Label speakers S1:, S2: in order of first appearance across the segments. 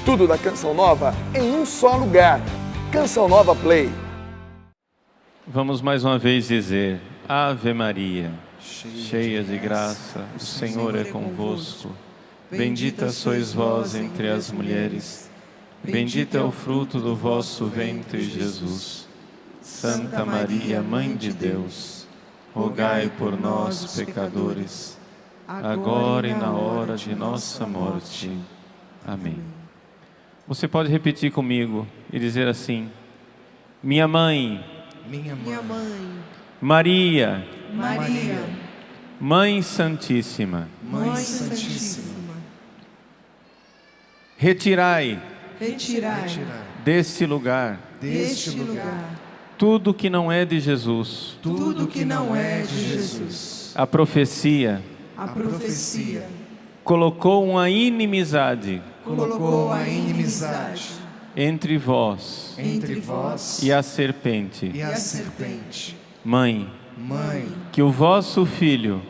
S1: Tudo da Canção Nova em um só lugar. Canção Nova Play.
S2: Vamos mais uma vez dizer: Ave Maria, cheia de graça, o Senhor é convosco. Bendita sois vós entre as mulheres, bendito é o fruto do vosso ventre, Jesus. Santa Maria, Mãe de Deus, rogai por nós, pecadores, agora e na hora de nossa morte. Amém. Você pode repetir comigo e dizer assim: minha mãe, Maria, Mãe Santíssima, retirai deste lugar tudo que não é de Jesus, a profecia colocou uma inimizade entre vós e a serpente. Mãe, que o vosso filho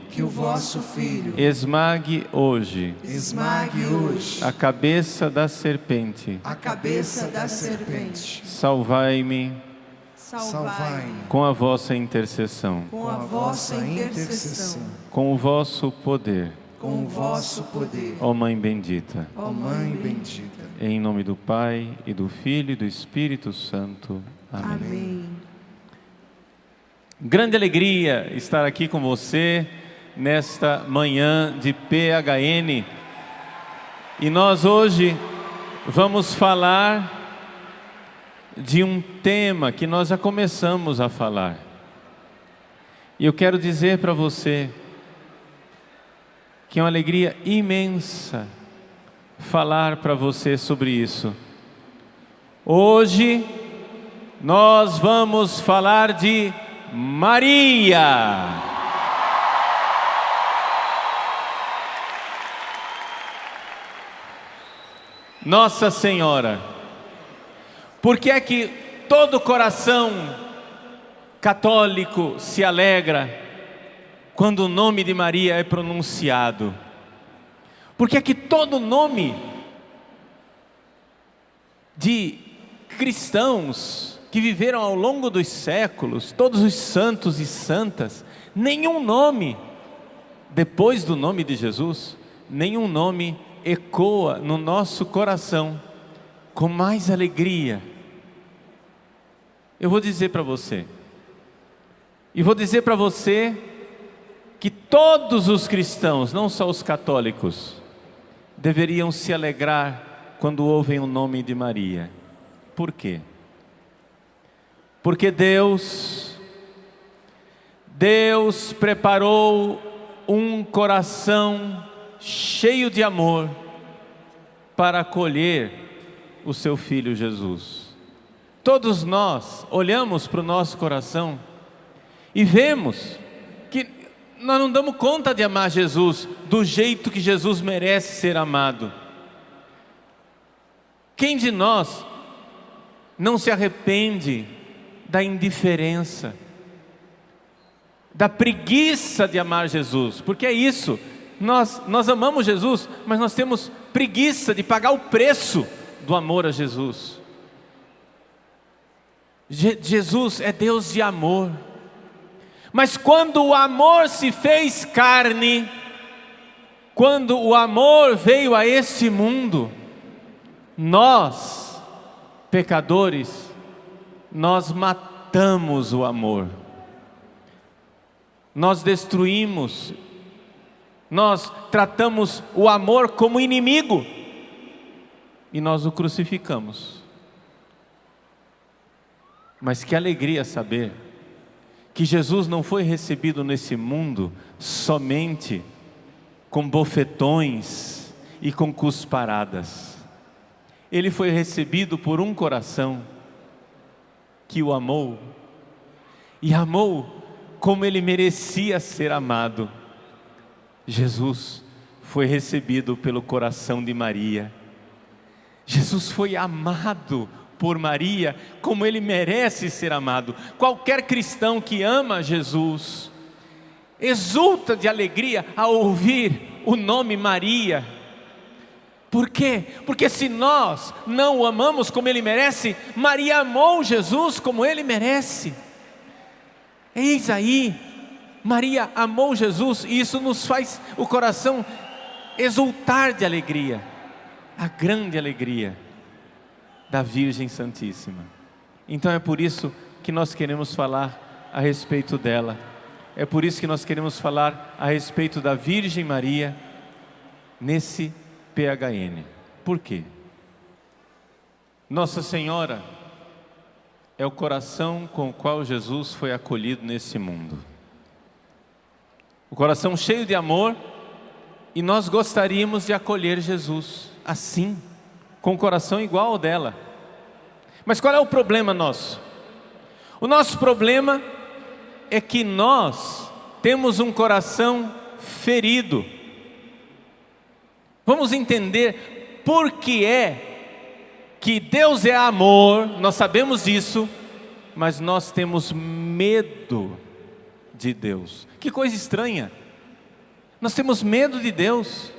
S2: esmague hoje a cabeça da serpente. Salvai-me com a vossa intercessão, com o vosso poder. Ó Mãe bendita. Em nome do Pai, e do Filho, e do Espírito Santo. Amém. Grande alegria estar aqui com você nesta manhã de PHN. E nós hoje vamos falar de um tema que nós já começamos a falar. E eu quero dizer para você que é uma alegria imensa falar para você sobre isso. Hoje nós vamos falar de Maria. Nossa Senhora. Por que é que todo coração católico se alegra quando o nome de Maria é pronunciado? Por que é que todo nome de cristãos que viveram ao longo dos séculos, todos os santos e santas, nenhum nome, depois do nome de Jesus, nenhum nome ecoa no nosso coração com mais alegria? Eu vou dizer para você, e vou dizer para você que todos os cristãos, não só os católicos, deveriam se alegrar quando ouvem o nome de Maria. Por quê? Porque Deus preparou um coração cheio de amor para acolher o seu Filho Jesus. Todos nós olhamos para o nosso coração e vemos que nós não damos conta de amar Jesus do jeito que Jesus merece ser amado. Quem de nós não se arrepende da indiferença, da preguiça de amar Jesus? Porque é isso, nós amamos Jesus, mas nós temos preguiça de pagar o preço do amor a Jesus. Jesus é Deus de amor. Mas quando o amor se fez carne, quando o amor veio a esse mundo, nós, pecadores, nós matamos o amor. Nós destruímos, nós tratamos o amor como inimigo e nós o crucificamos. Mas que alegria saber que Jesus não foi recebido nesse mundo somente com bofetões e com cusparadas. Ele foi recebido por um coração que o amou, e amou como ele merecia ser amado. Jesus foi recebido pelo coração de Maria. Jesus foi amado por Maria como ele merece ser amado. Qualquer cristão que ama Jesus exulta de alegria ao ouvir o nome Maria. Por quê? Porque se nós não o amamos como Ele merece, Maria amou Jesus como Ele merece. Eis aí, Maria amou Jesus, e isso nos faz o coração exultar de alegria, a grande alegria da Virgem Santíssima. Então é por isso que nós queremos falar a respeito dela, é por isso que nós queremos falar a respeito da Virgem Maria nesse PHN. Por quê? Nossa Senhora é o coração com o qual Jesus foi acolhido nesse mundo. O coração cheio de amor, e nós gostaríamos de acolher Jesus assim, com o coração igual ao dela. Mas qual é o problema nosso? O nosso problema é que nós temos um coração ferido. Vamos entender por que é que Deus é amor, nós sabemos isso, mas nós temos medo de Deus. Que coisa estranha, nós temos medo de Deus.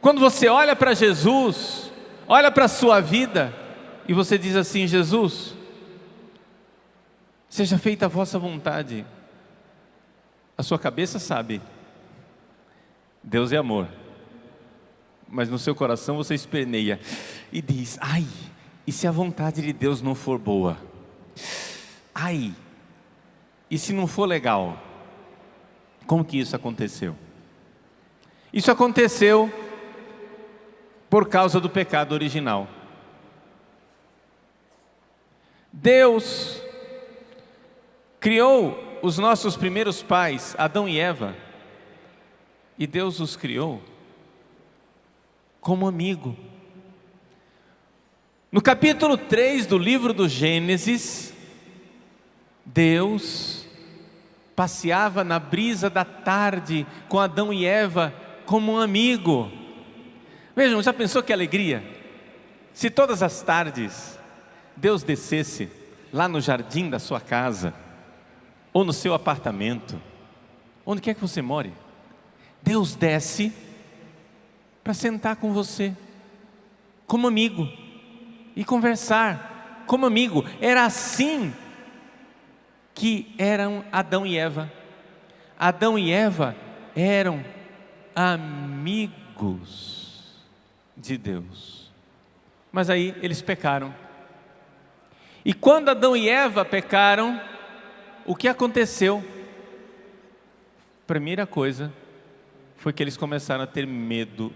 S2: Quando você olha para Jesus, olha para a sua vida, e você diz assim: Jesus, seja feita a vossa vontade. A sua cabeça sabe, Deus é amor, mas no seu coração você esperneia e diz: ai, e se a vontade de Deus não for boa? Ai, e se não for legal? Como que isso aconteceu? Isso aconteceu por causa do pecado original. Deus criou os nossos primeiros pais, Adão e Eva, e Deus os criou como amigo. No capítulo 3 do livro do Gênesis, Deus passeava na brisa da tarde com Adão e Eva como um amigo. Vejam, já pensou que alegria? Se todas as tardes Deus descesse lá no jardim da sua casa, ou no seu apartamento, onde quer que você more, Deus desce para sentar com você, como amigo, e conversar, como amigo. Era assim que eram Adão e Eva. Adão e Eva eram amigos de Deus. Mas aí eles pecaram. E quando Adão e Eva pecaram, o que aconteceu? Primeira coisa foi que eles começaram a ter medo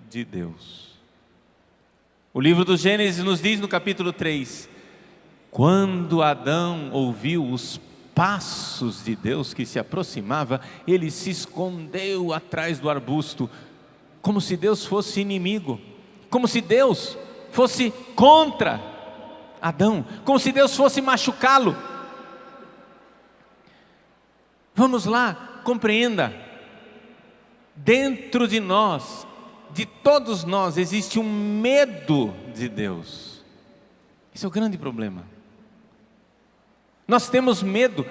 S2: de Deus. O livro do Gênesis nos diz no capítulo 3: quando Adão ouviu os passos de Deus que se aproximava, ele se escondeu atrás do arbusto, como se Deus fosse inimigo, como se Deus fosse contra Adão, como se Deus fosse machucá-lo. Vamos lá, compreenda. Dentro de nós, de todos nós, existe um medo de Deus. Esse é o grande problema. Nós temos medo,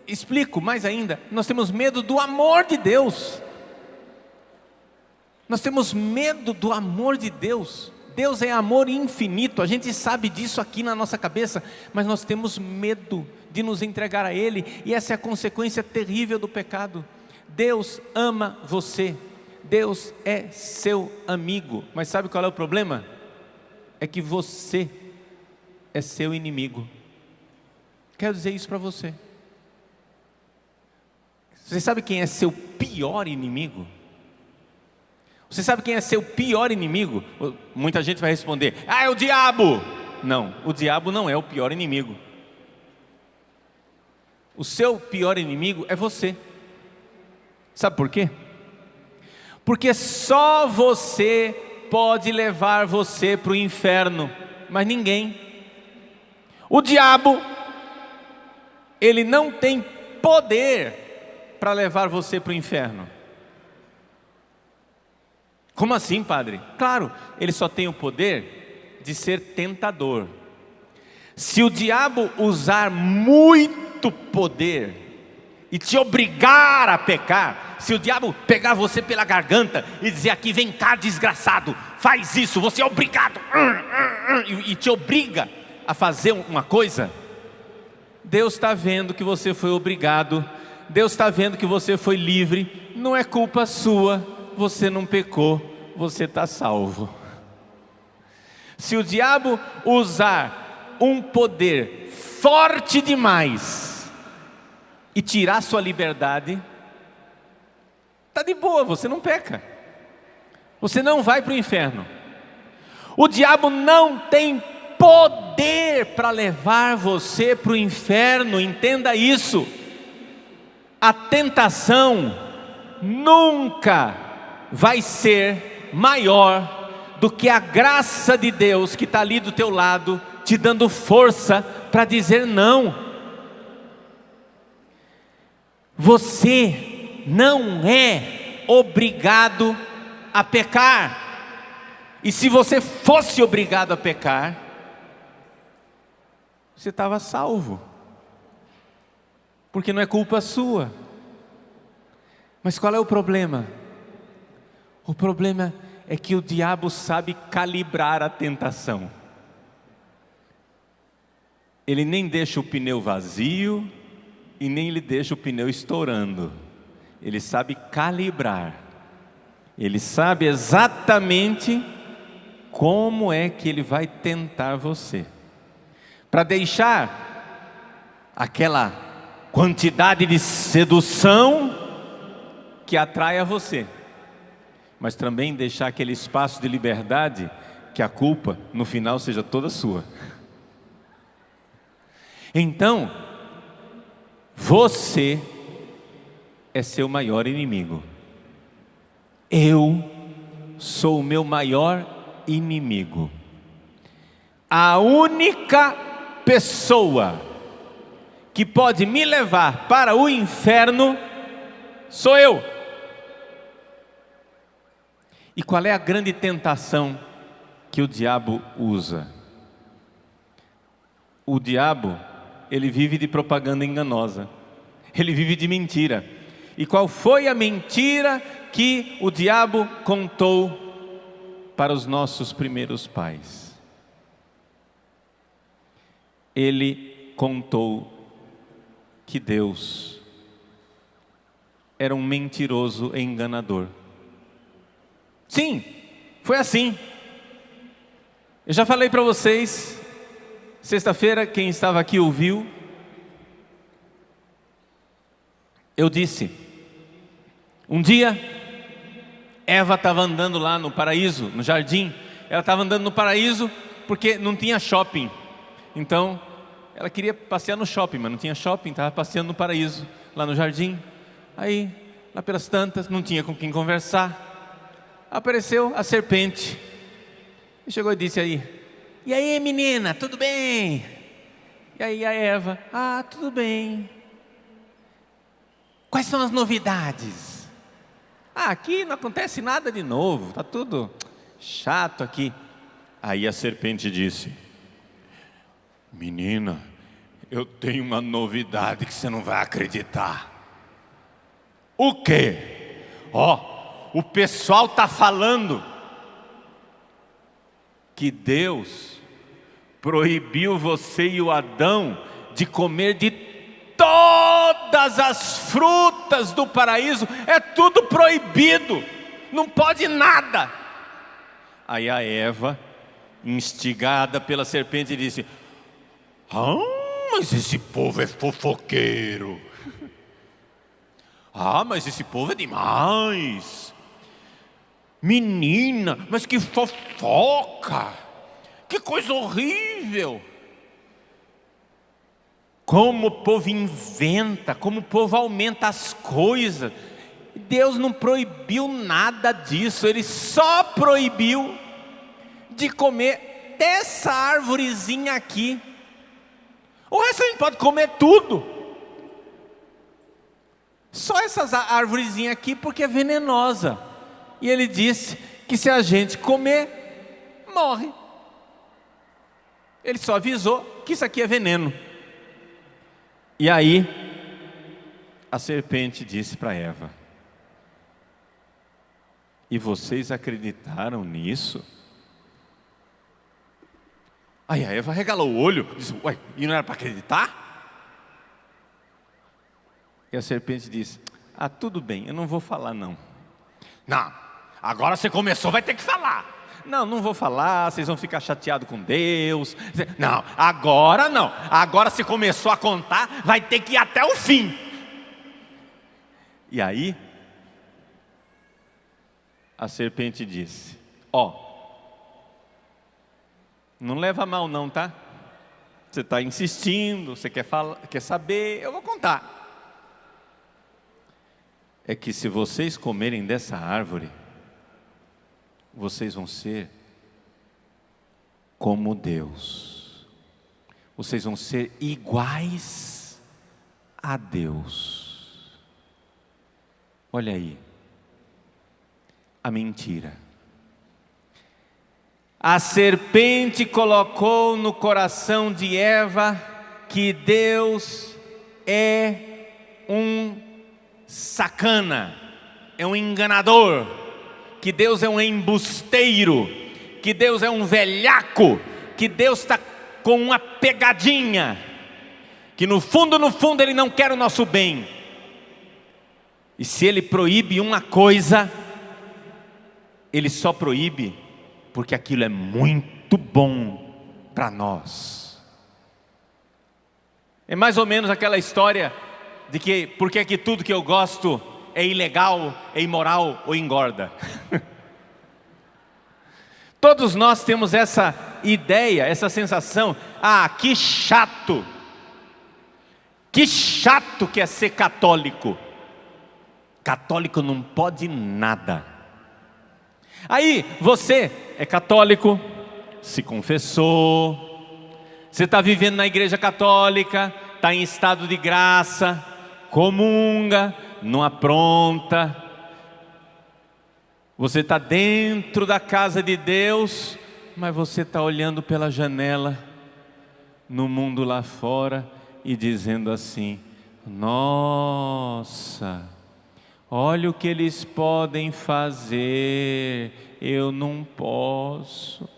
S2: explico mais ainda, nós temos medo do amor de Deus. Nós temos medo do amor de Deus. Deus é amor infinito, a gente sabe disso aqui na nossa cabeça, mas nós temos medo de nos entregar a Ele, e essa é a consequência terrível do pecado. Deus ama você, Deus é seu amigo, mas sabe qual é o problema? É que você é seu inimigo. Quero dizer isso para você. Você sabe quem é seu pior inimigo? Você sabe quem é seu pior inimigo? Muita gente vai responder: ah, é o diabo. Não, o diabo não é o pior inimigo. O seu pior inimigo é você. Sabe por quê? Porque só você pode levar você para o inferno, mas ninguém. O diabo, ele não tem poder para levar você para o inferno. Como assim, padre? Claro, ele só tem o poder de ser tentador. Se o diabo usar muito poder e te obrigar a pecar, se o diabo pegar você pela garganta e dizer: aqui, vem cá, desgraçado, faz isso, você é obrigado, e te obriga a fazer uma coisa, Deus está vendo que você foi obrigado, Deus está vendo que você foi livre, não é culpa sua, você não pecou, você está salvo. Se o diabo usar um poder forte demais e tirar sua liberdade, está de boa, você não peca, você não vai para o inferno. O diabo não tem poder para levar você para o inferno, entenda isso. A tentação nunca vai ser maior do que a graça de Deus que está ali do teu lado, te dando força para dizer não. Você não é obrigado a pecar. E se você fosse obrigado a pecar, você estava salvo, porque não é culpa sua. Mas qual é o problema? O problema é que o diabo sabe calibrar a tentação. Ele nem deixa o pneu vazio e nem lhe deixa o pneu estourando. Ele sabe calibrar. Ele sabe exatamente como é que ele vai tentar você, para deixar aquela quantidade de sedução que atrai a você, mas também deixar aquele espaço de liberdade que a culpa no final seja toda sua. Então, você é seu maior inimigo. Eu sou o meu maior inimigo. A única pessoa que pode me levar para o inferno sou eu. E qual é a grande tentação que o diabo usa? O diabo, ele vive de propaganda enganosa, ele vive de mentira. E qual foi a mentira que o diabo contou para os nossos primeiros pais? Ele contou que Deus era um mentiroso e enganador. Sim, foi assim. Eu já falei para vocês, sexta-feira, quem estava aqui ouviu. Eu disse, um dia, Eva estava andando lá no paraíso, no jardim. Ela estava andando no paraíso porque não tinha shopping. Então, ela queria passear no shopping, mas não tinha shopping, estava passeando no paraíso, lá no jardim. Aí, lá pelas tantas, não tinha com quem conversar. Apareceu a serpente. E chegou e disse aí, e aí menina, tudo bem? E aí a Eva, tudo bem. Quais são as novidades? Aqui não acontece nada de novo, está tudo chato aqui. Aí a serpente disse, menina, eu tenho uma novidade que você não vai acreditar. O quê? O pessoal está falando que Deus proibiu você e o Adão de comer de todas as frutas do paraíso. É tudo proibido, não pode nada. Aí a Eva, instigada pela serpente, disse, mas esse povo é fofoqueiro. Mas esse povo é demais. Menina, mas que fofoca, que coisa horrível. Como o povo inventa, como o povo aumenta as coisas. Deus não proibiu nada disso, Ele só proibiu de comer dessa árvorezinha aqui. O resto a gente pode comer tudo. Só essas árvorezinhas aqui porque é venenosa. E Ele disse que se a gente comer, morre. Ele só avisou que isso aqui é veneno. E aí, a serpente disse para Eva, E vocês acreditaram nisso? Aí a Eva regalou o olho, disse, ué, e não era para acreditar? E a serpente disse, ah, tudo bem, eu não vou falar não. Não, agora você começou, vai ter que falar. Não, não vou falar, vocês vão ficar chateados com Deus. Não, agora não. Agora se começou a contar, vai ter que ir até o fim. E aí, a serpente disse, ó, não leva a mal não, tá? Você está insistindo, você quer saber, eu vou contar. É que se vocês comerem dessa árvore, vocês vão ser como Deus. Vocês vão ser iguais a Deus. Olha aí, a mentira. A serpente colocou no coração de Eva que Deus é um sacana, é um enganador, que Deus é um embusteiro, que Deus é um velhaco, que Deus está com uma pegadinha, que no fundo Ele não quer o nosso bem. E se Ele proíbe uma coisa, Ele só proíbe porque aquilo é muito bom para nós. É mais ou menos aquela história de que por que que tudo que eu gosto é ilegal, é imoral ou engorda. Todos nós temos essa ideia, essa sensação, ah, que chato que é ser católico. Católico não pode nada. Aí você é católico, se confessou, você está vivendo na igreja católica, está em estado de graça, comunga, não apronta, você está dentro da casa de Deus, mas você está olhando pela janela, no mundo lá fora, e dizendo assim, nossa, olha o que eles podem fazer, eu não posso.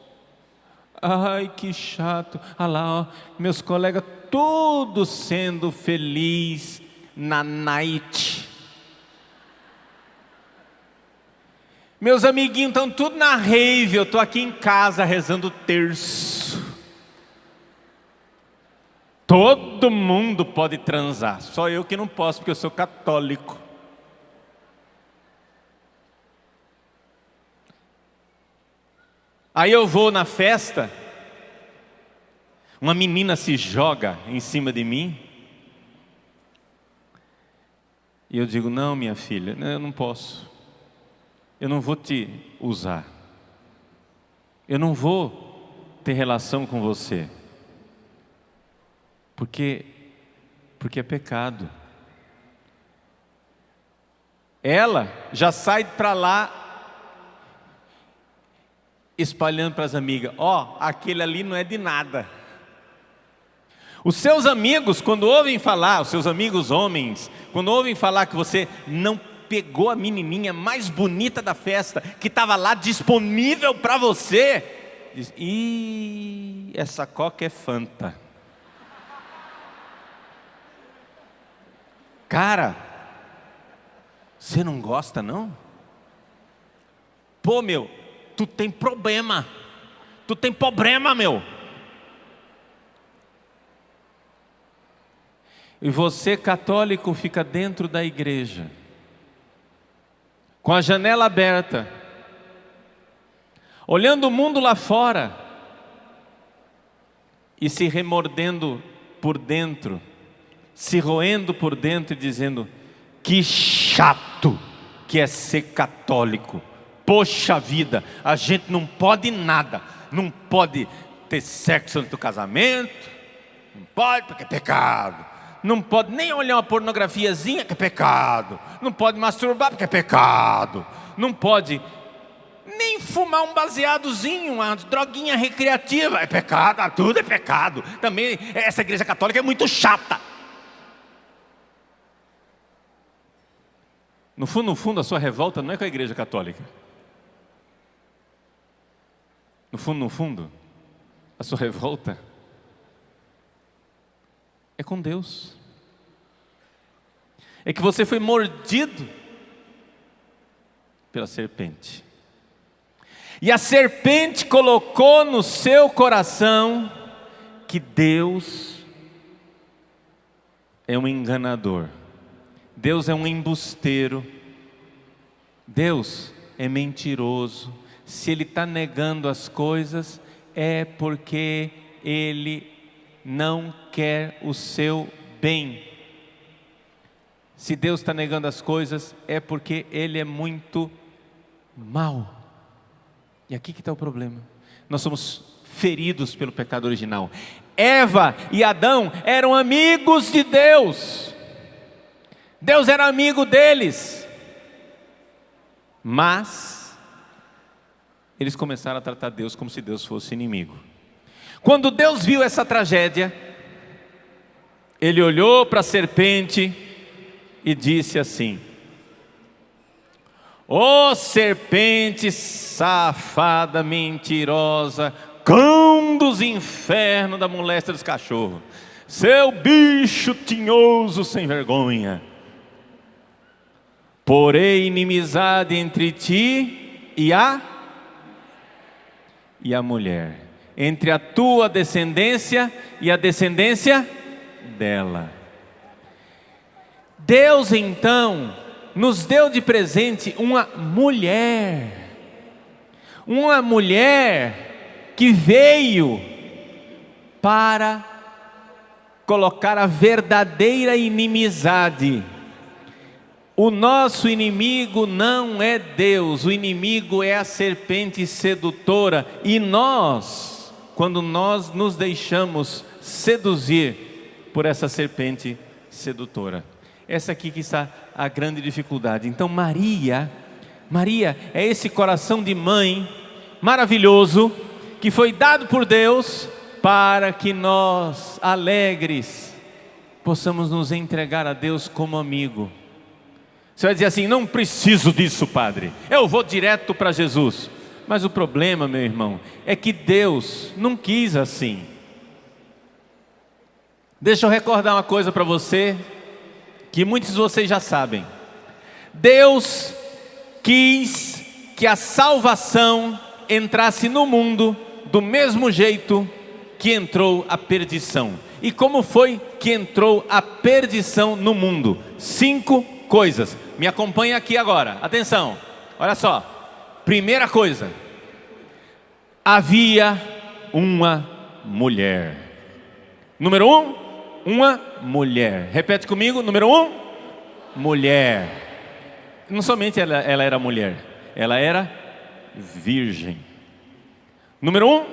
S2: Ai, que chato. Olha lá, ó, meus colegas todos sendo felizes na night. Meus amiguinhos estão tudo na rave, eu estou aqui em casa rezando o terço. Todo mundo pode transar, só eu que não posso, porque eu sou católico. Aí eu vou na festa, uma menina se joga em cima de mim, e eu digo, não, minha filha, eu não posso, eu não vou te usar, eu não vou ter relação com você, porque é pecado. Ela já sai para lá, espalhando para as amigas, ó, aquele ali não é de nada. Os seus amigos, quando ouvem falar, os seus amigos homens, quando ouvem falar que você não pegou a menininha mais bonita da festa, que estava lá disponível para você, diz, ih, essa coca é Fanta. Cara, você não gosta não? Pô, meu, tu tem problema, meu. E você, católico, fica dentro da igreja, com a janela aberta, olhando o mundo lá fora, e se remordendo por dentro, se roendo por dentro e dizendo, que chato que é ser católico. Poxa vida, a gente não pode nada, não pode ter sexo antes do casamento, não pode porque é pecado, não pode nem olhar uma pornografiazinha que é pecado, não pode masturbar porque é pecado, não pode nem fumar um baseadozinho, uma droguinha recreativa, é pecado, tudo é pecado. Também essa igreja católica é muito chata. No fundo, a sua revolta não é com a igreja católica, no fundo, a sua revolta é com Deus. É que você foi mordido pela serpente. E a serpente colocou no seu coração que Deus é um enganador. Deus é um embusteiro. Deus é mentiroso. Se Ele está negando as coisas, é porque Ele não quer o seu bem. Se Deus está negando as coisas, é porque Ele é muito mau. E aqui que está o problema. Nós somos feridos pelo pecado original. Eva e Adão eram amigos de Deus. Deus era amigo deles. Mas eles começaram a tratar Deus como se Deus fosse inimigo. Quando Deus viu essa tragédia, Ele olhou para a serpente e disse assim: ó serpente safada, mentirosa, cão dos infernos da moléstia dos cachorros, seu bicho tinhoso sem vergonha, porém inimizade entre ti e a mulher, entre a tua descendência e a descendência dela. Deus então nos deu de presente uma mulher que veio para colocar a verdadeira inimizade. O nosso inimigo não é Deus, o inimigo é a serpente sedutora. E nós, quando nós nos deixamos seduzir por essa serpente sedutora, essa aqui que está a grande dificuldade. Então Maria é esse coração de mãe maravilhoso que foi dado por Deus para que nós, alegres, possamos nos entregar a Deus como amigo. Você vai dizer assim: não preciso disso, padre, eu vou direto para Jesus. Mas o problema, meu irmão, é que Deus não quis assim. Deixa eu recordar uma coisa para você, que muitos de vocês já sabem. Deus quis que a salvação entrasse no mundo do mesmo jeito que entrou a perdição. E como foi que entrou a perdição no mundo? 5 coisas. Me acompanha aqui agora, atenção, olha só. Primeira coisa: havia uma mulher. Número 1, uma mulher. Repete comigo, número 1, mulher. Não somente ela era mulher, ela era virgem. Número 1,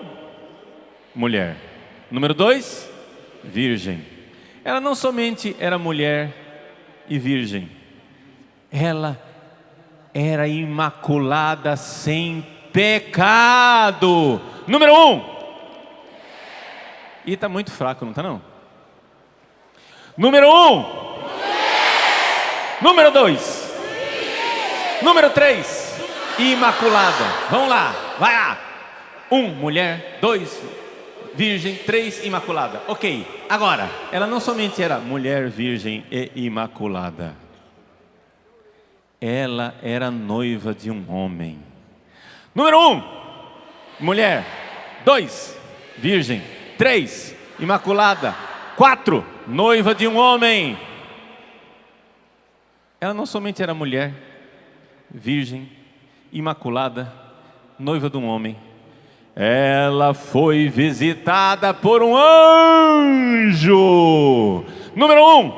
S2: mulher. Número 2, virgem. Ela não somente era mulher e virgem, ela era imaculada, sem pecado. Número 1. E está muito fraco, não está não? Número 1. Número 2. Número 3. Imaculada. Vamos lá, vai lá. 1, mulher. 2, virgem. 3, imaculada. Ok, agora, ela não somente era mulher, virgem e imaculada, ela era noiva de um homem. Número 1, mulher. 2, virgem. 3, imaculada. 4, noiva de um homem. Ela não somente era mulher, virgem, imaculada, noiva de um homem, ela foi visitada por um anjo. Número 1,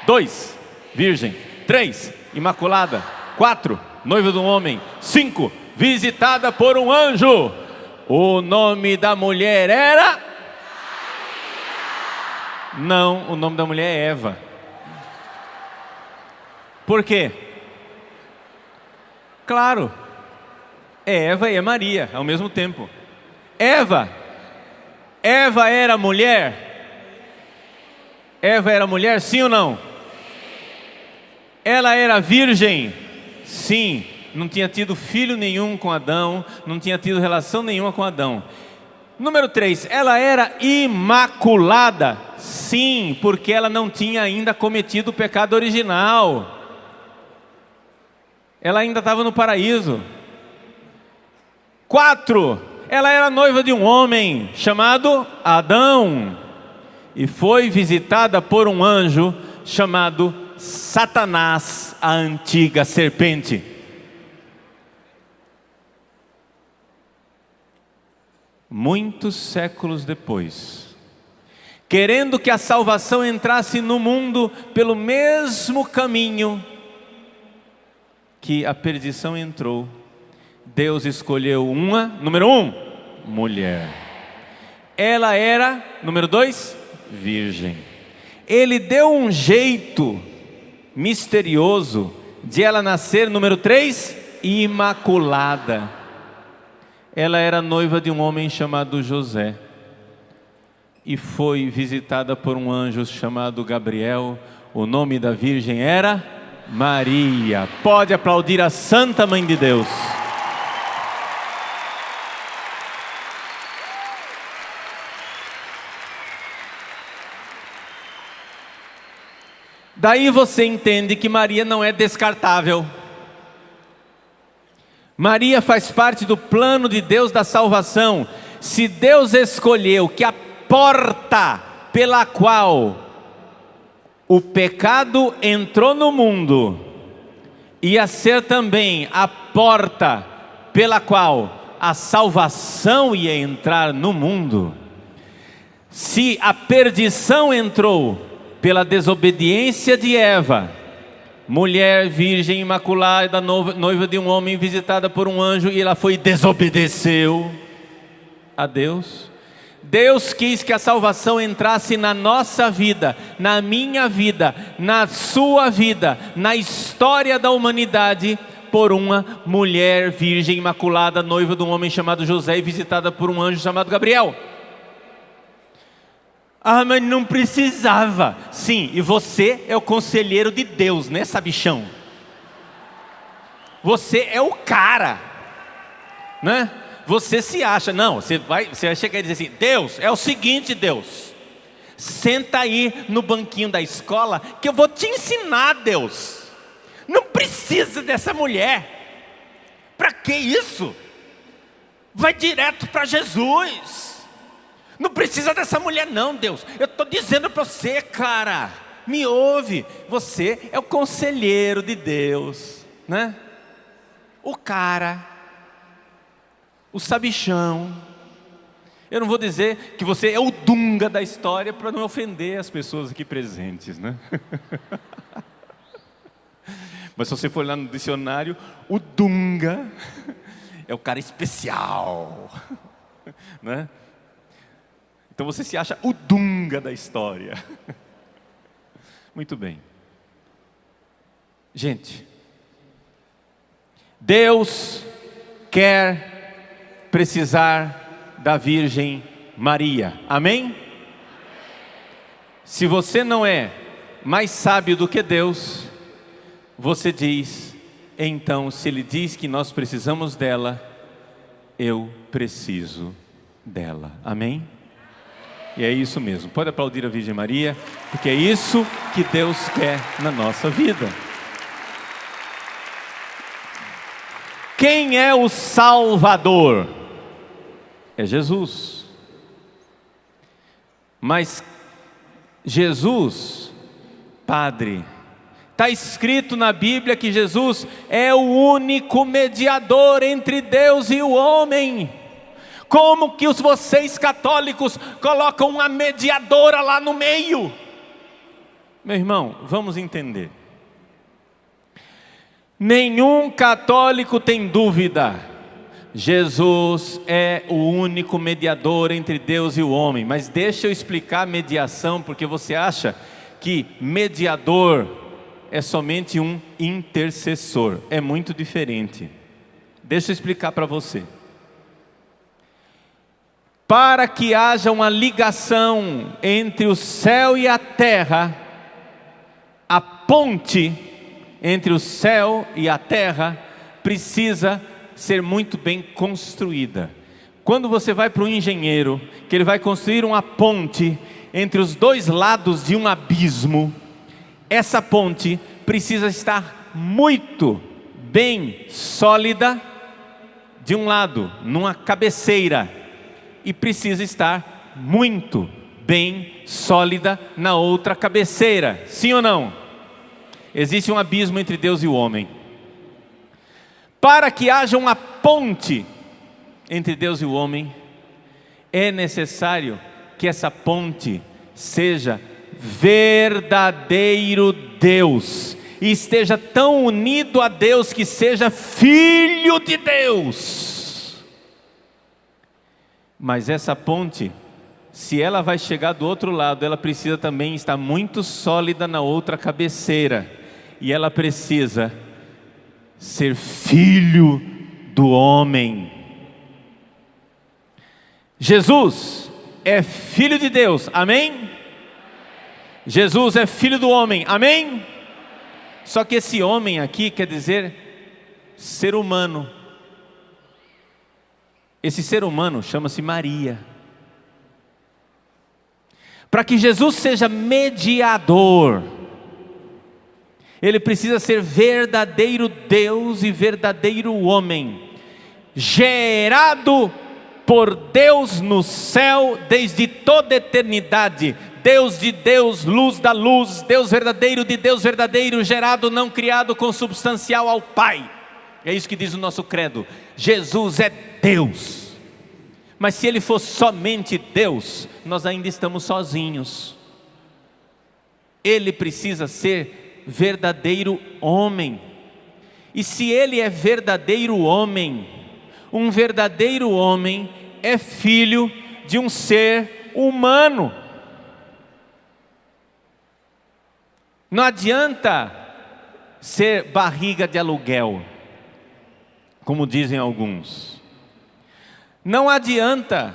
S2: 2, virgem. 3, imaculada. 4, noiva de um homem. 5, visitada por um anjo. O nome da mulher era? Não, o nome da mulher é Eva. Por quê? Claro, é Eva e é Maria ao mesmo tempo. Eva era mulher? Eva era mulher, sim ou não? Ela era virgem? Sim. não tinha tido filho nenhum com Adão, não tinha tido relação nenhuma com Adão. Número 3, ela era imaculada. Sim, porque ela não tinha ainda cometido o pecado original. Ela ainda estava no paraíso. 4, ela era noiva de um homem chamado Adão. E foi visitada por um anjo chamado Satanás, a antiga serpente. Muitos séculos depois, querendo que a salvação entrasse no mundo pelo mesmo caminho que a perdição entrou, Deus escolheu número 1, mulher. Ela era, número 2, virgem. Ele deu um jeito misterioso de ela nascer, número 3, imaculada. Ela era noiva de um homem chamado José e foi visitada por um anjo chamado Gabriel. O nome da virgem era Maria. Pode aplaudir a Santa Mãe de Deus. Daí você entende que Maria não é descartável. Maria faz parte do plano de Deus da salvação. Se Deus escolheu que a porta pela qual o pecado entrou no mundo ia ser também a porta pela qual a salvação ia entrar no mundo, se a perdição entrou pela desobediência de Eva, mulher virgem imaculada, noiva de um homem, visitada por um anjo, e ela desobedeceu a Deus. Deus quis que a salvação entrasse na nossa vida, na minha vida, na sua vida, na história da humanidade, por uma mulher virgem imaculada, noiva de um homem chamado José e visitada por um anjo chamado Gabriel. Ah, mas não precisava. Sim, e você é o conselheiro de Deus, né, sabichão? Você é o cara, né? Você se acha, não, você vai chegar e dizer assim: Deus, é o seguinte, Deus, senta aí no banquinho da escola que eu vou te ensinar, Deus. Não precisa dessa mulher. Para que isso? Vai direto para Jesus. Não precisa dessa mulher não, Deus. Eu estou dizendo para você, cara, me ouve. Você é o conselheiro de Deus, né? O cara, o sabichão. Eu não vou dizer que você é o Dunga da história para não ofender as pessoas aqui presentes, né? Mas se você for lá no dicionário, o Dunga é o cara especial, né? Então você se acha o Dunga da história. Muito bem. Gente, Deus quer precisar da Virgem Maria. Amém? Se você não é mais sábio do que Deus, você diz: então, se Ele diz que nós precisamos dela, eu preciso dela. Amém? E é isso mesmo. Pode aplaudir a Virgem Maria, porque é isso que Deus quer na nossa vida. Quem é o Salvador? É Jesus. Mas Jesus, Padre, está escrito na Bíblia que Jesus é o único mediador entre Deus e o homem. Como que vocês católicos colocam uma mediadora lá no meio? Meu irmão, vamos entender. Nenhum católico tem dúvida. Jesus é o único mediador entre Deus e o homem. Mas deixa eu explicar mediação, porque você acha que mediador é somente um intercessor. É muito diferente. Deixa eu explicar para você. Para que haja uma ligação entre o céu e a terra, a ponte entre o céu e a terra precisa ser muito bem construída. Quando você vai para um engenheiro, que ele vai construir uma ponte entre os dois lados de um abismo, essa ponte precisa estar muito bem sólida de um lado, numa cabeceira, e precisa estar muito bem sólida na outra cabeceira. Sim ou não? Existe um abismo entre Deus e o homem. Para que haja uma ponte entre Deus e o homem, é necessário que essa ponte seja verdadeiro Deus, e esteja tão unido a Deus que seja filho de Deus. Mas essa ponte, se ela vai chegar do outro lado, ela precisa também estar muito sólida na outra cabeceira, e ela precisa ser filho do homem. Jesus é filho de Deus, amém? Jesus é filho do homem, amém? Só que esse homem aqui quer dizer ser humano. Esse ser humano chama-se Maria. Para que Jesus seja mediador, ele precisa ser verdadeiro Deus e verdadeiro homem, gerado por Deus no céu desde toda a eternidade. Deus de Deus, luz da luz, Deus verdadeiro de Deus verdadeiro, gerado, não criado, consubstancial ao Pai. É isso que diz o nosso credo. Jesus é Deus. Mas se Ele for somente Deus, nós ainda estamos sozinhos. Ele precisa ser verdadeiro homem. E se Ele é verdadeiro homem, um verdadeiro homem é filho de um ser humano. Não adianta ser barriga de aluguel, como dizem alguns. Não adianta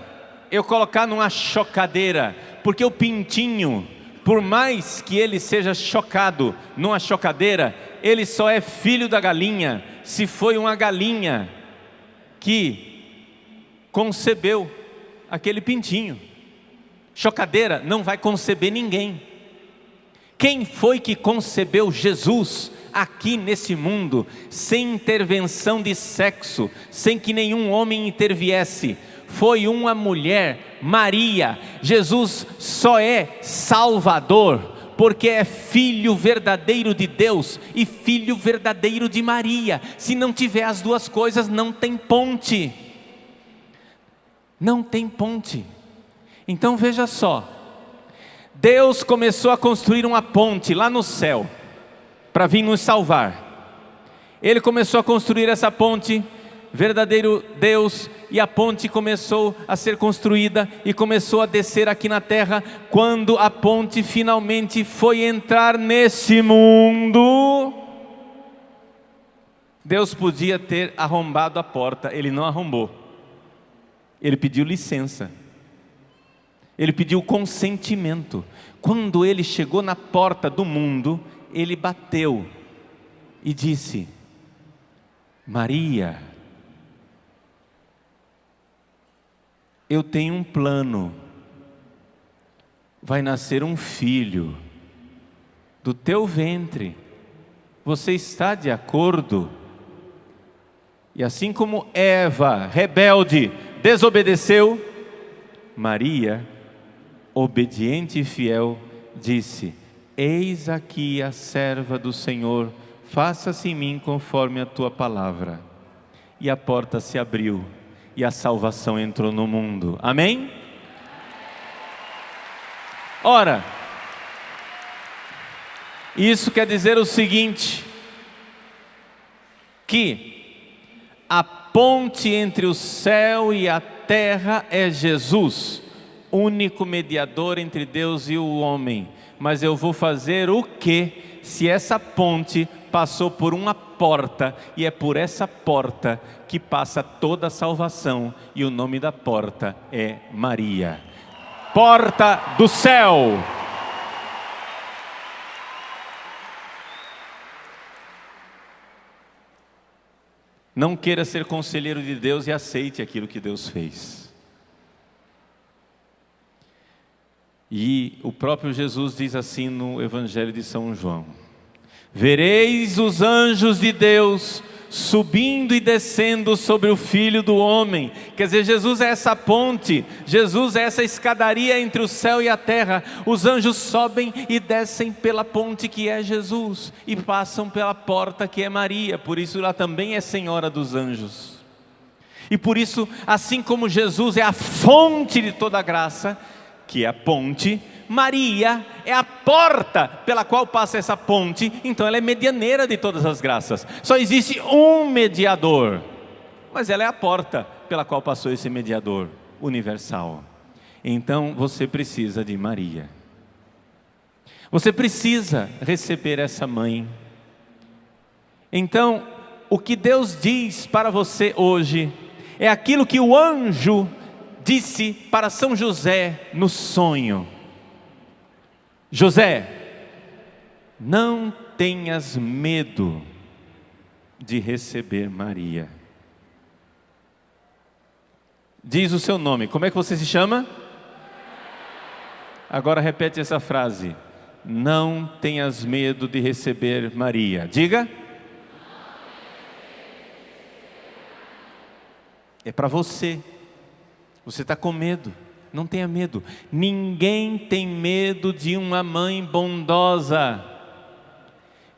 S2: eu colocar numa chocadeira, porque o pintinho, por mais que ele seja chocado numa chocadeira, ele só é filho da galinha se foi uma galinha que concebeu aquele pintinho. Chocadeira não vai conceber ninguém. Quem foi que concebeu Jesus aqui nesse mundo, sem intervenção de sexo, sem que nenhum homem interviesse? Foi uma mulher, Maria. Jesus só é Salvador porque é filho verdadeiro de Deus e filho verdadeiro de Maria. Se não tiver as duas coisas, não tem ponte. Não tem ponte. Então veja só, Deus começou a construir uma ponte lá no céu, para vir nos salvar. Ele começou a construir essa ponte, verdadeiro Deus, e a ponte começou a ser construída e começou a descer aqui na terra. Quando a ponte finalmente foi entrar nesse mundo, Deus podia ter arrombado a porta, Ele não arrombou. Ele pediu licença. Ele pediu consentimento. Quando ele chegou na porta do mundo, ele bateu e disse: Maria, eu tenho um plano. Vai nascer um filho do teu ventre. Você está de acordo? E assim como Eva, rebelde, desobedeceu, Maria, obediente e fiel, disse: eis aqui a serva do Senhor, faça-se em mim conforme a tua palavra. E a porta se abriu e a salvação entrou no mundo. Amém? Ora, isso quer dizer o seguinte, que a ponte entre o céu e a terra é Jesus, único mediador entre Deus e o homem. Mas eu vou fazer o que se essa ponte passou por uma porta, e é por essa porta que passa toda a salvação, e o nome da porta é Maria, porta do céu. Não queira ser conselheiro de Deus e aceite aquilo que Deus fez. E o próprio Jesus diz assim no Evangelho de São João: vereis os anjos de Deus subindo e descendo sobre o Filho do Homem. Quer dizer, Jesus é essa ponte, Jesus é essa escadaria entre o céu e a terra. Os anjos sobem e descem pela ponte que é Jesus, e passam pela porta que é Maria. Por isso ela também é Senhora dos anjos. E por isso, assim como Jesus é a fonte de toda a graça, que é a ponte, Maria é a porta pela qual passa essa ponte. Então ela é medianeira de todas as graças. Só existe um mediador, mas ela é a porta pela qual passou esse mediador universal. Então você precisa de Maria. Você precisa receber essa mãe. Então, o que Deus diz para você hoje é aquilo que o anjo disse para São José no sonho: José, não tenhas medo de receber Maria. Diz o seu nome. Como é que você se chama? Agora repete essa frase: não tenhas medo de receber Maria. Diga. É para você. Você está com medo. Não tenha medo. Ninguém tem medo de uma mãe bondosa.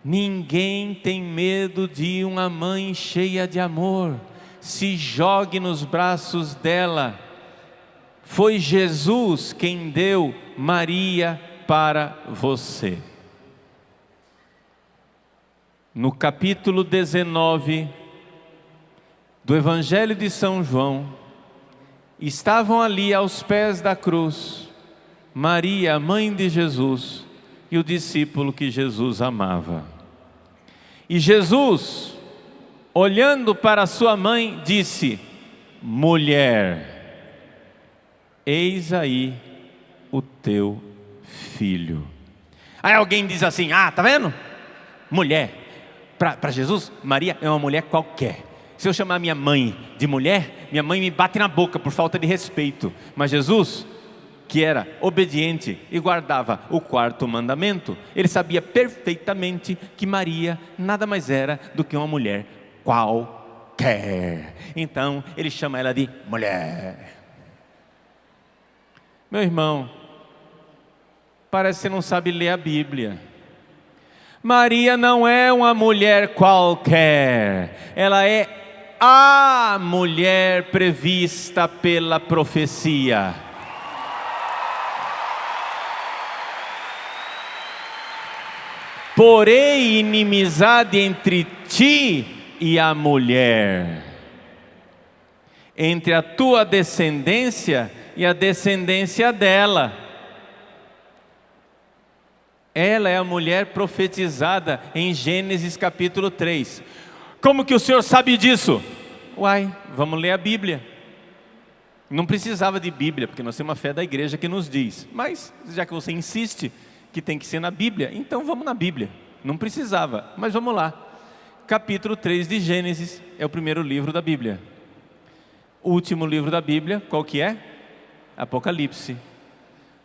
S2: Ninguém tem medo de uma mãe cheia de amor. Se jogue nos braços dela. Foi Jesus quem deu Maria para você. No capítulo 19 do Evangelho de São João, estavam ali aos pés da cruz Maria, a mãe de Jesus, e o discípulo que Jesus amava. E Jesus, olhando para sua mãe, disse: mulher, eis aí o teu filho. Aí alguém diz assim: ah, tá vendo? Mulher, para Jesus, Maria é uma mulher qualquer. Se eu chamar minha mãe de mulher, minha mãe me bate na boca por falta de respeito. Mas Jesus, que era obediente e guardava o quarto mandamento, ele sabia perfeitamente que Maria nada mais era do que uma mulher qualquer. Então ele chama ela de mulher. Meu irmão, parece que você não sabe ler a Bíblia. Maria não é uma mulher qualquer. Ela é a mulher prevista pela profecia. Porém, inimizade entre ti e a mulher, entre a tua descendência e a descendência dela. Ela é a mulher profetizada em Gênesis capítulo 3. Como que o senhor sabe disso? Uai, vamos ler a Bíblia. Não precisava de Bíblia, porque nós temos uma fé da igreja que nos diz. Mas, já que você insiste que tem que ser na Bíblia, então vamos na Bíblia. Não precisava, mas vamos lá. Capítulo 3 de Gênesis é o primeiro livro da Bíblia. O último livro da Bíblia, qual que é? Apocalipse.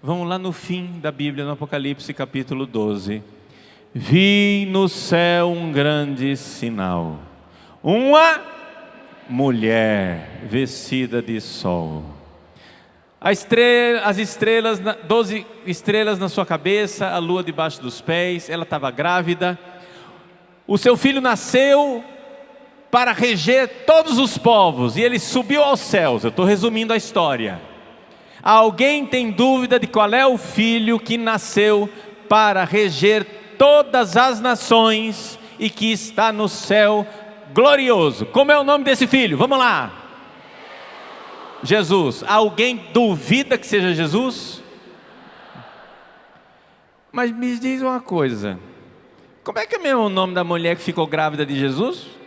S2: Vamos lá no fim da Bíblia, no Apocalipse capítulo 12. Vi no céu um grande sinal. Uma mulher vestida de sol. As estrelas, 12 estrelas na sua cabeça, a lua debaixo dos pés. Ela estava grávida. O seu filho nasceu para reger todos os povos, e ele subiu aos céus. Eu estou resumindo a história. Alguém tem dúvida de qual é o filho que nasceu para reger todas as nações e que está no céu glorioso? Como é o nome desse filho? Vamos lá. Jesus. Alguém duvida que seja Jesus? Mas me diz uma coisa: como é que é mesmo o nome da mulher que ficou grávida de Jesus?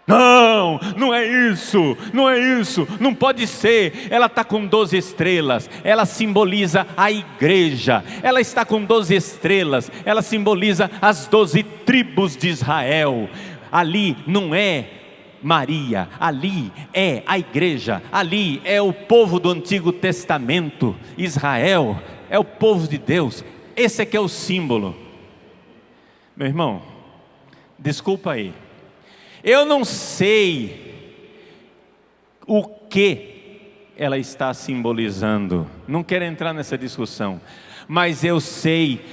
S2: Não, não é isso, não é isso, não pode ser. Ela está com 12 estrelas, ela simboliza a igreja. Ela está com 12 estrelas, ela simboliza as 12 tribos de Israel. ali não é Maria, ali é a igreja, ali é o povo do Antigo Testamento, Israel, é o povo de Deus, esse é que é o símbolo. Meu irmão, desculpa aí, eu não sei o que ela está simbolizando, não quero entrar nessa discussão, mas eu sei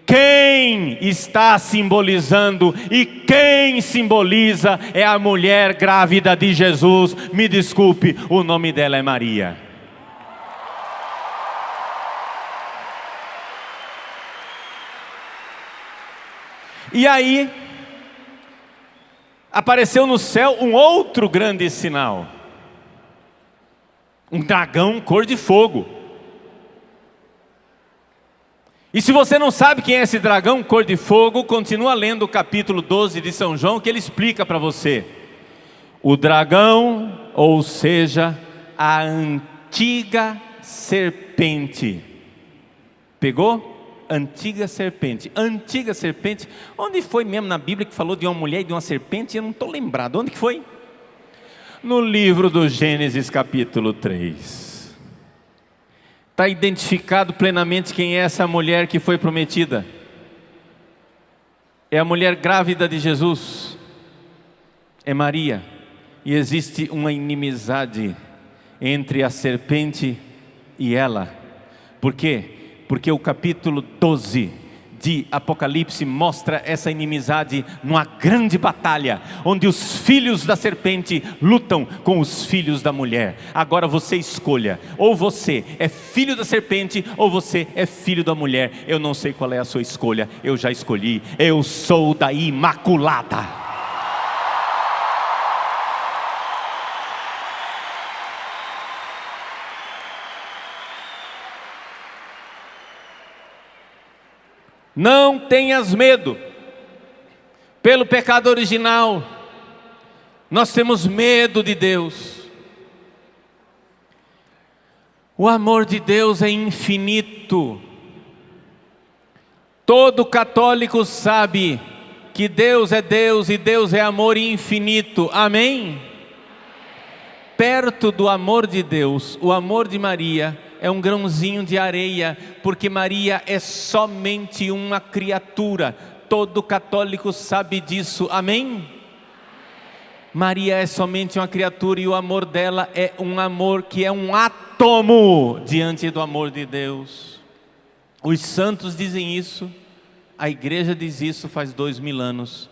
S2: quem está simbolizando, e quem simboliza é a mulher grávida de Jesus. Me desculpe, o nome dela é Maria. E aí, apareceu no céu um outro grande sinal, um dragão cor de fogo. E se você não sabe quem é esse dragão cor de fogo, continua lendo o capítulo 12 de São João, que ele explica para você. O dragão, ou seja, a antiga serpente. Pegou? Antiga serpente. Antiga serpente. Onde foi mesmo na Bíblia que falou de uma mulher e de uma serpente? Eu não estou lembrado. Onde que foi? No livro do Gênesis capítulo 3. Está identificado plenamente quem é essa mulher que foi prometida. É a mulher grávida de Jesus. É Maria. E existe uma inimizade entre a serpente e ela. Por quê? Porque o capítulo 12 de Apocalipse mostra essa inimizade numa grande batalha, onde os filhos da serpente lutam com os filhos da mulher. Agora você escolha, ou você é filho da serpente, ou você é filho da mulher. Eu não sei qual é a sua escolha, eu já escolhi, eu sou da Imaculada. Não tenhas medo, pelo pecado original, nós temos medo de Deus. O amor de Deus é infinito. Todo católico sabe que Deus é Deus e Deus é amor infinito, amém? Perto do amor de Deus, o amor de Maria é um grãozinho de areia, porque Maria é somente uma criatura. Todo católico sabe disso, amém? Maria é somente uma criatura e o amor dela é um amor que é um átomo diante do amor de Deus. Os santos dizem isso, a igreja diz isso faz 2000 anos,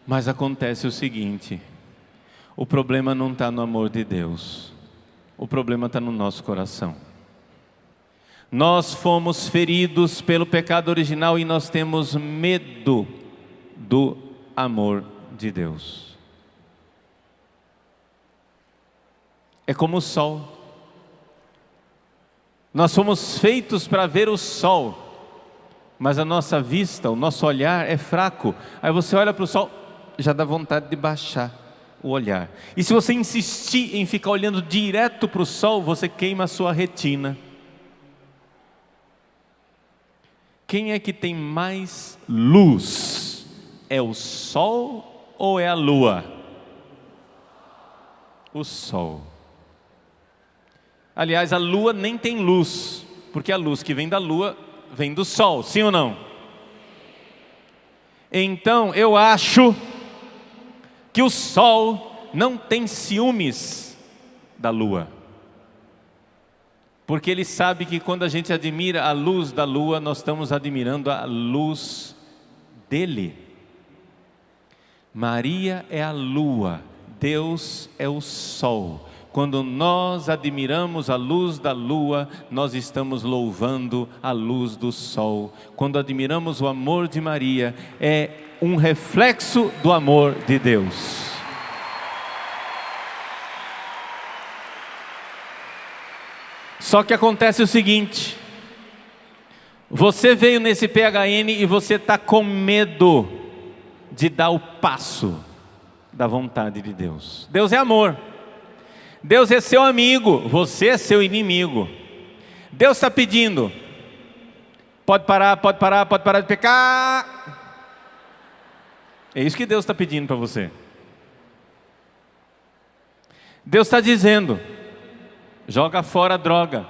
S2: mas acontece o seguinte: o problema não está no amor de Deus, o problema está no nosso coração. Nós fomos feridos pelo pecado original e nós temos medo do amor de Deus. É como o sol. Nós fomos feitos para ver o sol, mas a nossa vista, o nosso olhar é fraco. Aí você olha para o sol, já dá vontade de baixar o olhar. E se você insistir em ficar olhando direto para o sol, você queima a sua retina. Quem é que tem mais luz? É o sol ou é a lua? O sol. Aliás, a lua nem tem luz, porque a luz que vem da lua vem do sol, sim ou não? Então eu acho que o sol não tem ciúmes da lua, porque ele sabe que quando a gente admira a luz da lua, nós estamos admirando a luz dele. Maria é a lua, Deus é o sol. Quando nós admiramos a luz da lua, nós estamos louvando a luz do sol. Quando admiramos o amor de Maria, é um reflexo do amor de Deus. Só que acontece o seguinte: você veio nesse PHN e você está com medo de dar o passo da vontade de Deus. Deus é amor. Deus é seu amigo, você é seu inimigo. Deus está pedindo: pode parar de pecar. É isso que Deus está pedindo para você. Deus está dizendo: joga fora a droga,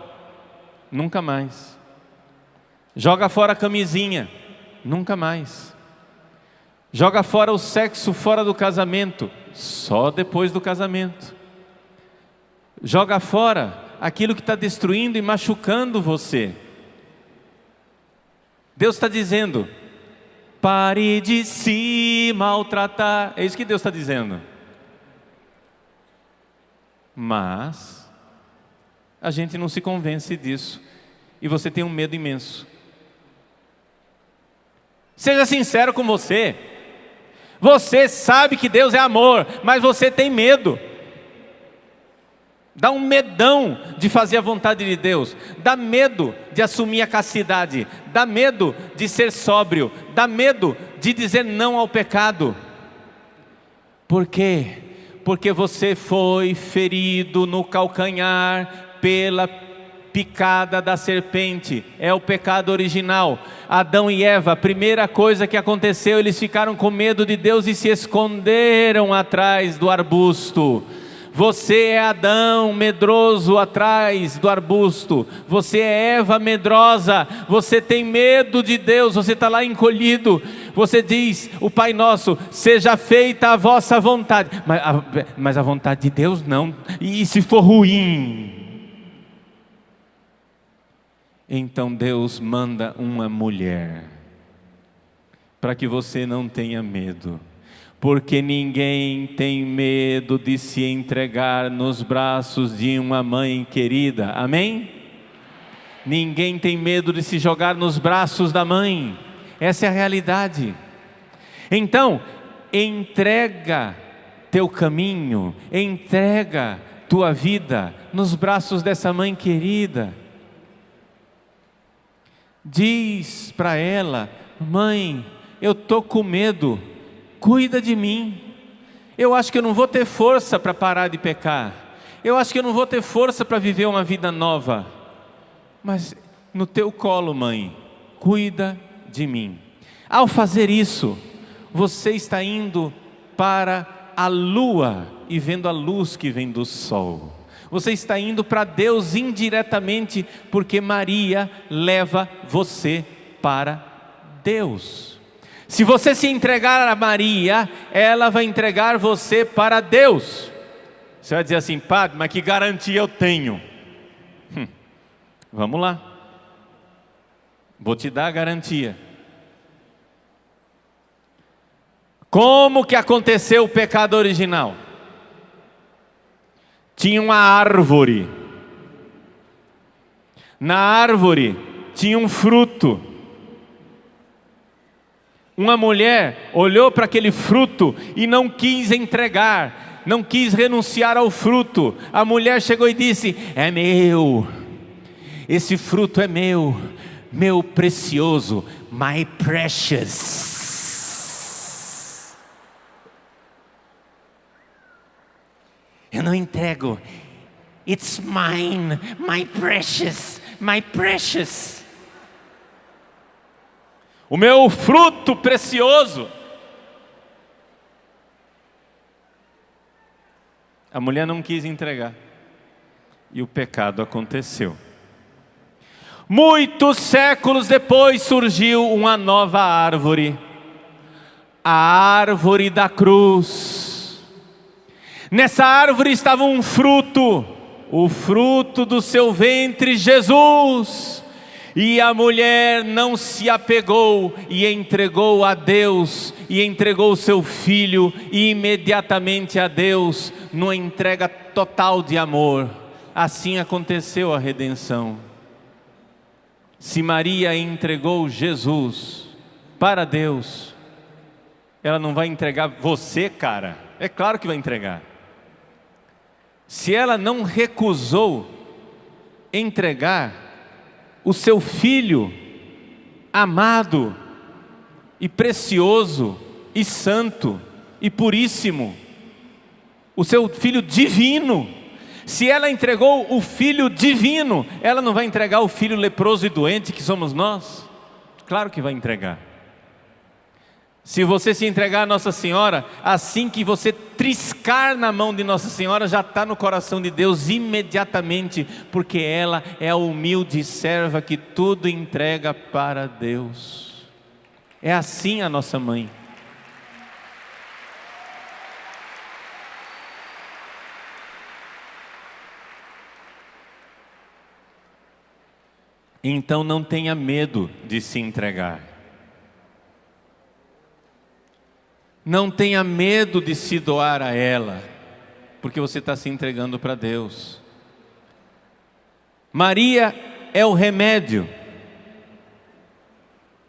S2: nunca mais. Joga fora a camisinha, nunca mais. Joga fora o sexo fora do casamento, só depois do casamento. Joga fora aquilo que está destruindo e machucando você. Deus está dizendo: pare de se maltratar. É isso que Deus está dizendo. Mas a gente não se convence disso, e você tem um medo imenso. Seja sincero com você. Você sabe que Deus é amor, mas você tem medo. Dá um medão de fazer a vontade de Deus. Dá medo de assumir a castidade. Dá medo de ser sóbrio. Dá medo de dizer não ao pecado. Por quê? Porque você foi ferido no calcanhar pela picada da serpente. É o pecado original. Adão e Eva, a primeira coisa que aconteceu, eles ficaram com medo de Deus e se esconderam atrás do arbusto. Você é Adão medroso atrás do arbusto. Você é Eva medrosa. Você tem medo de Deus. Você está lá encolhido. Você diz, o Pai Nosso: seja feita a vossa vontade. Mas a vontade de Deus não. E se for ruim? Então Deus manda uma mulher, para que você não tenha medo. Porque ninguém tem medo de se entregar nos braços de uma mãe querida. Amém? Ninguém tem medo de se jogar nos braços da mãe. Essa é a realidade. Então, entrega teu caminho, entrega tua vida nos braços dessa mãe querida. Diz para ela: mãe, eu estou com medo, cuida de mim. Eu acho que eu não vou ter força para parar de pecar. Eu acho que eu não vou ter força para viver uma vida nova. Mas no teu colo, mãe, cuida de mim. Ao fazer isso, você está indo para a lua e vendo a luz que vem do sol. Você está indo para Deus indiretamente, porque Maria leva você para Deus. Se você se entregar a Maria, ela vai entregar você para Deus. Você vai dizer assim: padre, mas que garantia eu tenho? Vamos lá, vou te dar a garantia. Como que aconteceu o pecado original? Tinha uma árvore. Na árvore tinha um fruto. Uma mulher olhou para aquele fruto e não quis entregar, não quis renunciar ao fruto. A mulher chegou e disse: é meu, esse fruto é meu, meu precioso, my precious. Eu não entrego. It's mine, my precious, my precious. O meu fruto precioso. A mulher não quis entregar. E o pecado aconteceu. Muitos séculos depois surgiu uma nova árvore. A árvore da cruz. Nessa árvore estava um fruto, o fruto do seu ventre, Jesus. E a mulher não se apegou e entregou a Deus, e entregou o seu filho imediatamente a Deus, numa entrega total de amor. Assim aconteceu a redenção. Se Maria entregou Jesus para Deus, ela não vai entregar você, cara? É claro que vai entregar. Se ela não recusou entregar o seu filho amado e precioso e santo e puríssimo, o seu filho divino, se ela entregou o filho divino, ela não vai entregar o filho leproso e doente que somos nós? Claro que vai entregar. Se você se entregar a Nossa Senhora, assim que você triscar na mão de Nossa Senhora, já está no coração de Deus imediatamente, porque ela é a humilde serva que tudo entrega para Deus. É assim a nossa mãe. Então não tenha medo de se entregar. Não tenha medo de se doar a ela, porque você está se entregando para Deus. Maria é o remédio.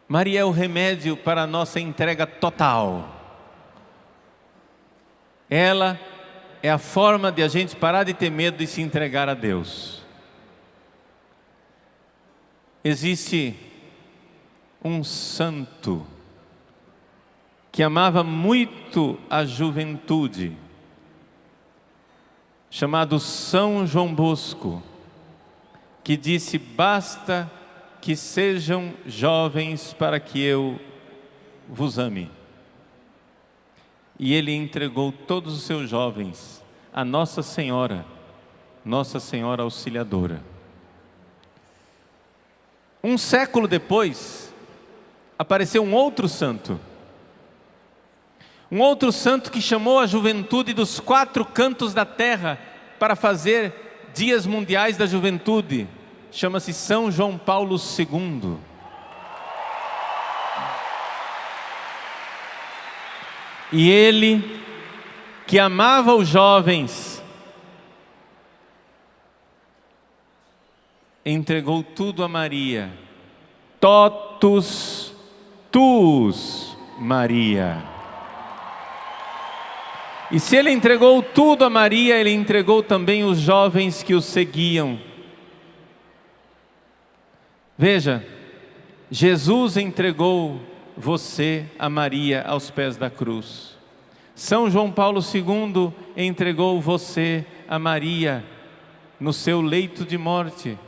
S2: Maria é o remédio para a nossa entrega total. Ela é a forma de a gente parar de ter medo de se entregar a Deus. Existe um santo que amava muito a juventude, chamado São João Bosco, que disse: basta que sejam jovens para que eu vos ame. E ele entregou todos os seus jovens a Nossa Senhora Auxiliadora. Um século depois, apareceu um outro santo que chamou a juventude dos 4 cantos da terra para fazer dias mundiais da juventude. Chama-se São João Paulo II. E ele, que amava os jovens, entregou tudo a Maria. Totus tuus, Maria. E se ele entregou tudo a Maria, ele entregou também os jovens que o seguiam. Veja, Jesus entregou você a Maria aos pés da cruz. São João Paulo II entregou você a Maria no seu leito de morte.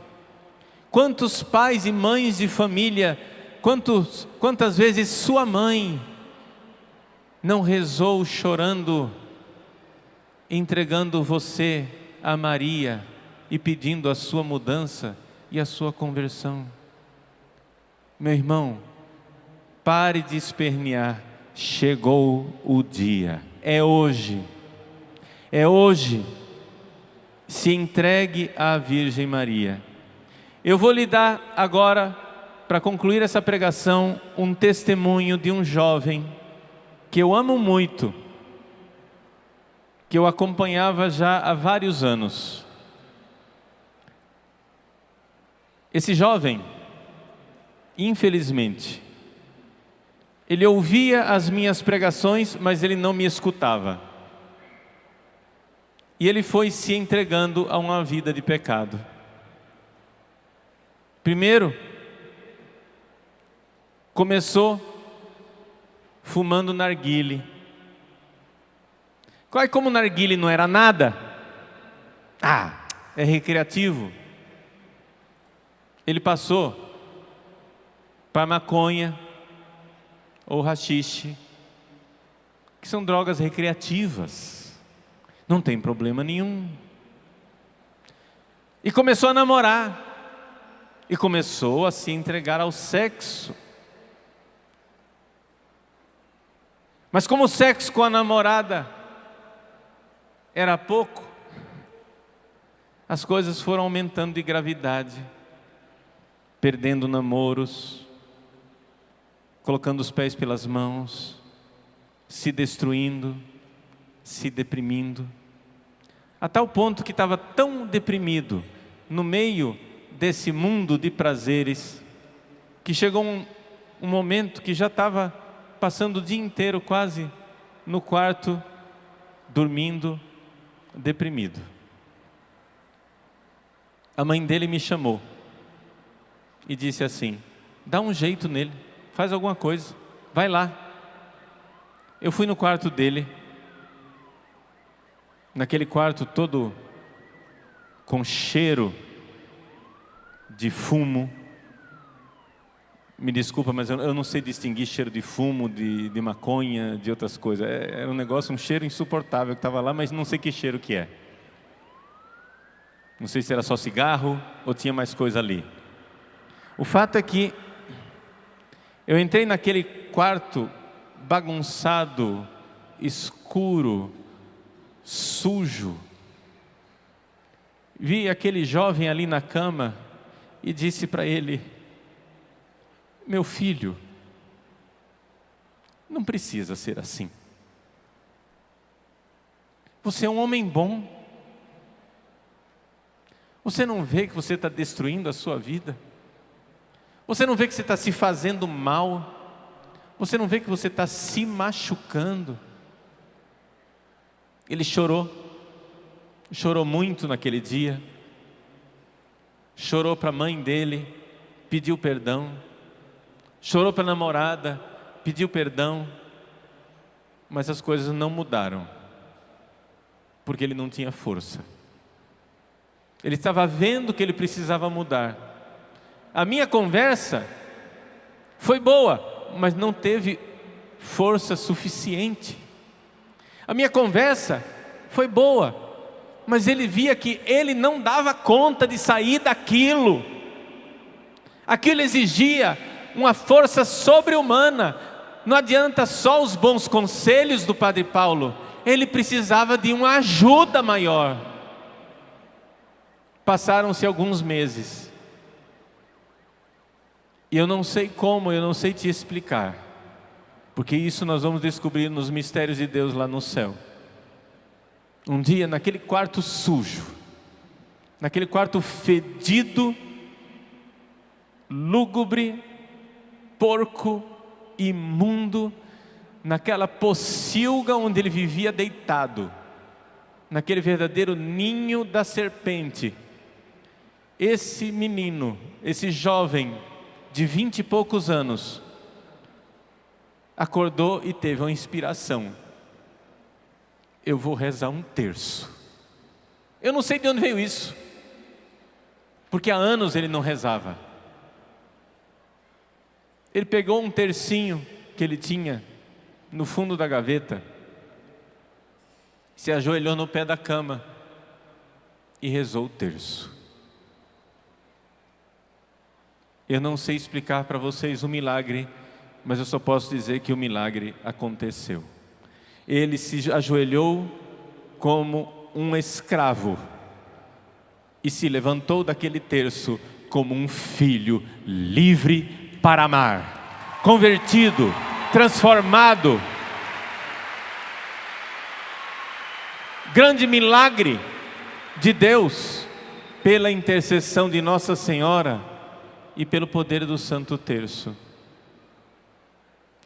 S2: Quantos pais e mães de família, quantas vezes sua mãe não rezou chorando, entregando você a Maria e pedindo a sua mudança e a sua conversão? Meu irmão, pare de espernear, chegou o dia, é hoje, se entregue à Virgem Maria. Eu vou lhe dar agora, para concluir essa pregação, um testemunho de um jovem que eu amo muito, que eu acompanhava já há vários anos. Esse jovem, infelizmente, ele ouvia as minhas pregações, mas ele não me escutava. E ele foi se entregando a uma vida de pecado. Primeiro, começou fumando narguile. Como narguile não era nada, é recreativo. Ele passou para maconha ou haxixe, que são drogas recreativas, não tem problema nenhum. E começou a namorar, e começou a se entregar ao sexo. Mas como o sexo com a namorada era pouco, as coisas foram aumentando de gravidade, perdendo namoros, colocando os pés pelas mãos, se destruindo, se deprimindo, a tal ponto que estava tão deprimido no meio desse mundo de prazeres, que chegou um momento que já estava passando o dia inteiro quase no quarto, dormindo, deprimido. A mãe dele me chamou e disse assim: dá um jeito nele, faz alguma coisa, vai lá. Eu fui no quarto dele, naquele quarto todo com cheiro de fumo, Me desculpa, mas eu não sei distinguir cheiro de fumo, de maconha, de outras coisas. Era um negócio, um cheiro insuportável que estava lá, mas não sei que cheiro que é. Não sei se era só cigarro ou tinha mais coisa ali. O fato é que eu entrei naquele quarto bagunçado, escuro, sujo. Vi aquele jovem ali na cama e disse para ele: meu filho, não precisa ser assim. Você é um homem bom. Você não vê que você está destruindo a sua vida? Você não vê que você está se fazendo mal? Você não vê que você está se machucando? Ele chorou muito naquele dia. Chorou para a mãe dele, pediu perdão. Chorou para a namorada, pediu perdão. Mas as coisas não mudaram, porque ele não tinha força. Ele estava vendo que ele precisava mudar. A minha conversa foi boa, mas não teve força suficiente. A minha conversa foi boa, mas ele via que ele não dava conta de sair daquilo. Aquilo exigia uma força sobre-humana. Não adianta só os bons conselhos do Padre Paulo. Ele precisava de uma ajuda maior. Passaram-se alguns meses. E eu não sei como, eu não sei te explicar. Porque isso nós vamos descobrir nos mistérios de Deus lá no céu. Um dia, naquele quarto sujo, naquele quarto fedido, lúgubre, porco, imundo, naquela pocilga onde ele vivia deitado, naquele verdadeiro ninho da serpente, esse menino, esse jovem de 20 e poucos anos, acordou e teve uma inspiração: eu vou rezar um terço. Eu não sei de onde veio isso, porque há anos ele não rezava. Ele pegou um tercinho que ele tinha no fundo da gaveta, se ajoelhou no pé da cama e rezou o terço. Eu não sei explicar para vocês o milagre, mas eu só posso dizer que o milagre aconteceu. Ele se ajoelhou como um escravo e se levantou daquele terço como um filho livre para amar, convertido, transformado. Grande milagre de Deus, pela intercessão de Nossa Senhora e pelo poder do Santo Terço.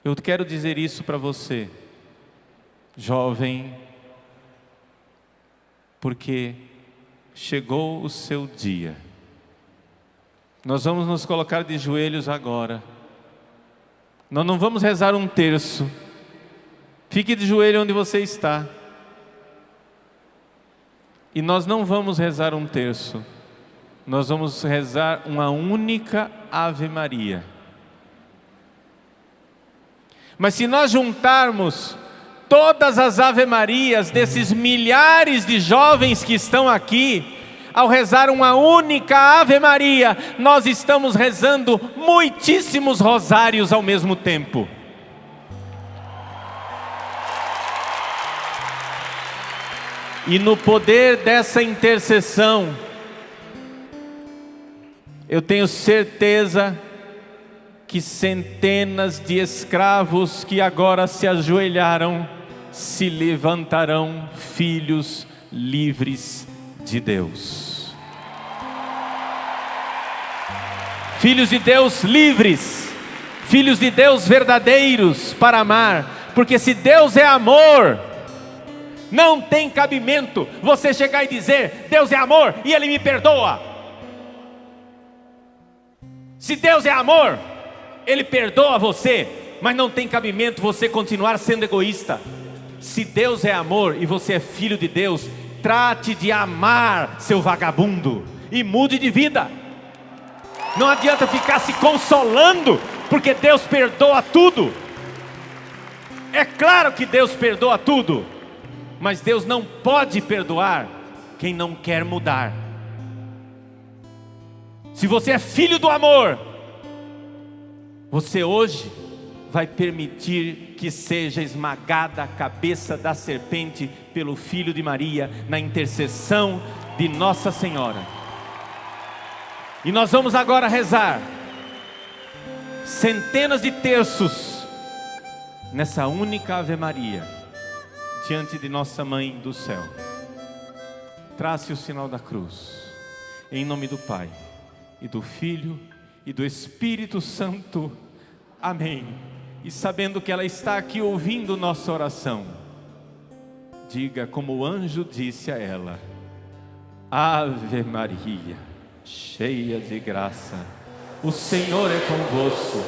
S2: Eu quero dizer isso para você, jovem, porque chegou o seu dia. Nós vamos nos colocar de joelhos agora. Nós não vamos rezar um terço. Fique de joelho onde você está. E nós não vamos rezar um terço. Nós vamos rezar uma única Ave Maria. Mas se nós juntarmos todas as Ave Marias desses milhares de jovens que estão aqui, ao rezar uma única Ave Maria, nós estamos rezando muitíssimos rosários ao mesmo tempo. E no poder dessa intercessão, eu tenho certeza que centenas de escravos que agora se ajoelharam, se levantarão filhos livres de Deus. Filhos de Deus livres, filhos de Deus verdadeiros para amar, porque se Deus é amor, não tem cabimento você chegar e dizer: Deus é amor e Ele me perdoa. Se Deus é amor, Ele perdoa você, mas não tem cabimento você continuar sendo egoísta. Se Deus é amor e você é filho de Deus, trate de amar seu vagabundo e mude de vida. Não adianta ficar se consolando porque Deus perdoa tudo. É claro que Deus perdoa tudo, mas Deus não pode perdoar quem não quer mudar. Se você é filho do amor, você hoje vai permitir que seja esmagada a cabeça da serpente pelo Filho de Maria, na intercessão de Nossa Senhora. E nós vamos agora rezar centenas de terços nessa única Ave Maria, diante de Nossa Mãe do Céu. Trace o sinal da cruz, em nome do Pai, e do Filho, e do Espírito Santo. Amém. E sabendo que ela está aqui ouvindo nossa oração, diga como o anjo disse a ela: Ave Maria, cheia de graça, o Senhor é convosco.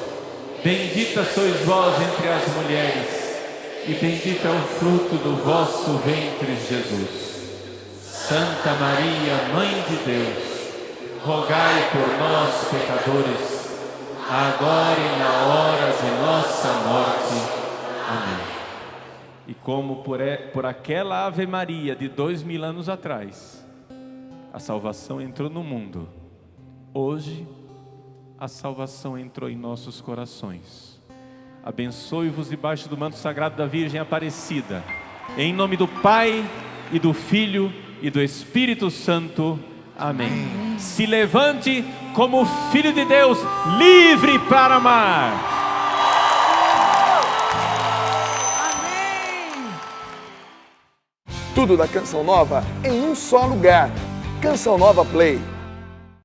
S2: Bendita sois vós entre as mulheres, e bendito é o fruto do vosso ventre, Jesus. Santa Maria, Mãe de Deus, rogai por nós, pecadores, agora e na hora de nossa morte. Amém. E como por aquela Ave Maria de 2000 anos atrás, a salvação entrou no mundo, hoje a salvação entrou em nossos corações. Abençoe-vos debaixo do manto sagrado da Virgem Aparecida, em nome do Pai, e do Filho, e do Espírito Santo. Amém. Se levante como filho de Deus, livre para amar.
S1: Amém. Tudo da Canção Nova em um só lugar. Canção Nova Play.